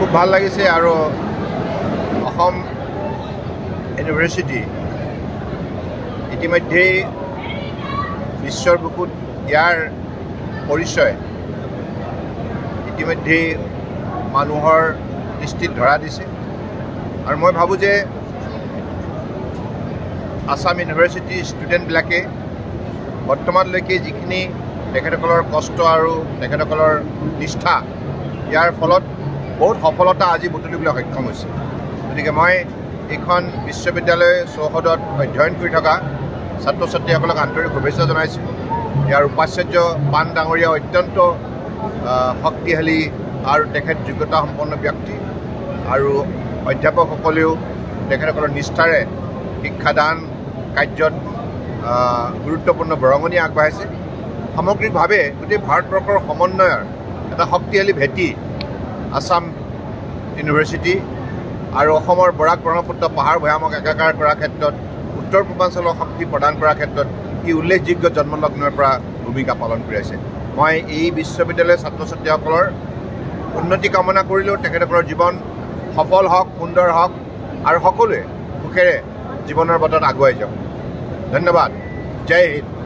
খুব ভাল লাগিছে আৰু অসম ইউনিভাৰ্চিটি ইতিমধ্যেই বিশ্বৰ বুকুত ইয়াৰ পৰিচয় ইতিমধ্যেই মানুহৰ দৃষ্টিত ধৰা দিছে আৰু মই ভাবোঁ যে আসাম ইউনিভাৰ্চিটিৰ ষ্টুডেণ্টবিলাকে বৰ্তমানলৈকে যিখিনি তেখেতসকলৰ কষ্ট আৰু তেখেতসকলৰ নিষ্ঠা ইয়াৰ ফলত বহুত সফলতা আজি বুটলিবলৈ সক্ষম হৈছে। গতিকে মই এইখন বিশ্ববিদ্যালয় চৌহদত অধ্যয়ন কৰি থকা ছাত্ৰ ছাত্ৰীসকলক আন্তৰিক শুভেচ্ছা জনাইছোঁ। ইয়াৰ উপাচাৰ্য পান ডাঙৰীয়া অত্যন্ত শক্তিশালী আৰু তেখেত যোগ্যতা সম্পন্ন ব্যক্তি আৰু অধ্যাপকসকলেও তেখেতসকলৰ নিষ্ঠাৰে শিক্ষাদান কাৰ্যত গুৰুত্বপূৰ্ণ বৰঙণি আগবঢ়াইছে। সামগ্ৰিকভাৱে গোটেই ভাৰতবৰ্ষৰ সমন্বয়ৰ এটা শক্তিশালী ভেটি আসাম ইউনিভাৰ্চিটি আৰু অসমৰ বৰাক ব্ৰহ্মপুত্ৰ পাহাৰ ভৈয়ামক একাকাৰ কৰাৰ ক্ষেত্ৰত উত্তৰ পূৰ্বাঞ্চলৰ শক্তি প্ৰদান কৰাৰ ক্ষেত্ৰত ই উল্লেখযোগ্য জন্মলগ্নৰ পৰা ভূমিকা পালন কৰি আছে। মই এই বিশ্ববিদ্যালয়ৰ ছাত্ৰ ছাত্ৰীসকলৰ উন্নতি কামনা কৰিলেও তেখেতসকলৰ জীৱন সফল হওক, সুন্দৰ হওক আৰু সকলোৱে সুখেৰে জীৱনৰ বাটত আগুৱাই যাওক। ধন্যবাদ। জয় হিন্দ।